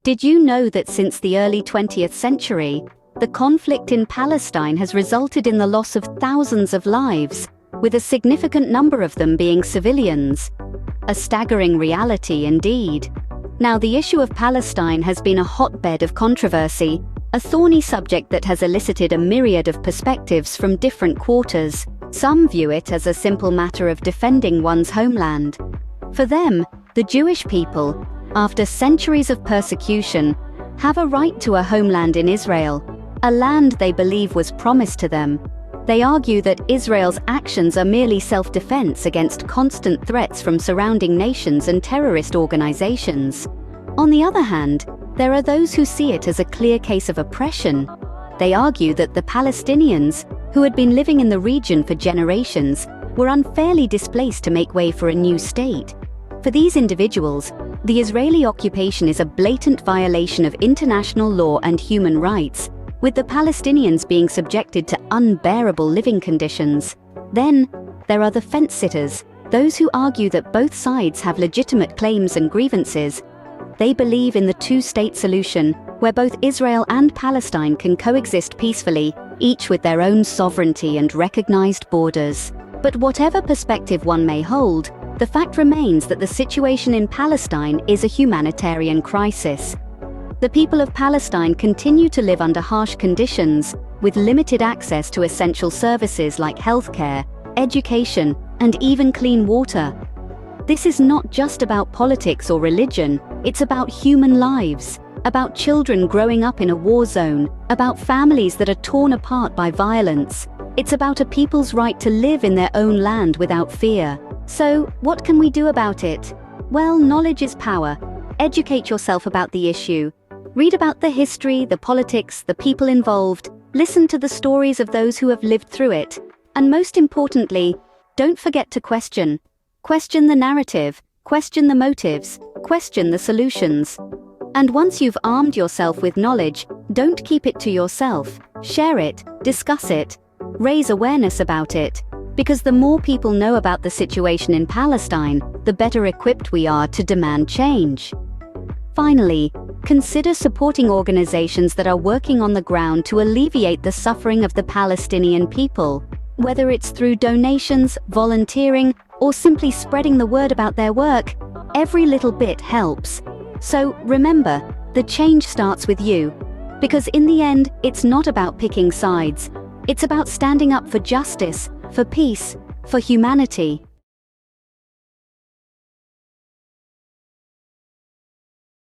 Did you know that since the early 20th century, the conflict in Palestine has resulted in the loss of thousands of lives, with a significant number of them being civilians? A staggering reality indeed. Now, the issue of Palestine has been a hotbed of controversy, a thorny subject that has elicited a myriad of perspectives from different quarters. Some view it as a simple matter of defending one's homeland. For them, the Jewish people, after centuries of persecution, have a right to a homeland in Israel, a land they believe was promised to them. They argue that Israel's actions are merely self-defense against constant threats from surrounding nations and terrorist organizations. On the other hand, there are those who see it as a clear case of oppression. They argue that the Palestinians, who had been living in the region for generations, were unfairly displaced to make way for a new state. For these individuals, the Israeli occupation is a blatant violation of international law and human rights, with the Palestinians being subjected to unbearable living conditions. Then, there are the fence-sitters, those who argue that both sides have legitimate claims and grievances. They believe in the two-state solution, where both Israel and Palestine can coexist peacefully, each with their own sovereignty and recognized borders. But whatever perspective one may hold, the fact remains that the situation in Palestine is a humanitarian crisis. The people of Palestine continue to live under harsh conditions, with limited access to essential services like healthcare, education, and even clean water. This is not just about politics or religion, it's about human lives, about children growing up in a war zone, about families that are torn apart by violence. It's about a people's right to live in their own land without fear. So, what can we do about it? Well, knowledge is power. Educate yourself about the issue. Read about the history, the politics, the people involved. Listen to the stories of those who have lived through it. And most importantly, don't forget to question. Question the narrative, question the motives, question the solutions. And once you've armed yourself with knowledge, don't keep it to yourself. Share it, discuss it, raise awareness about it. Because the more people know about the situation in Palestine, the better equipped we are to demand change. Finally, consider supporting organizations that are working on the ground to alleviate the suffering of the Palestinian people. Whether it's through donations, volunteering, or simply spreading the word about their work, every little bit helps. So remember, the change starts with you. Because in the end, it's not about picking sides. It's about standing up for justice, for peace, for humanity.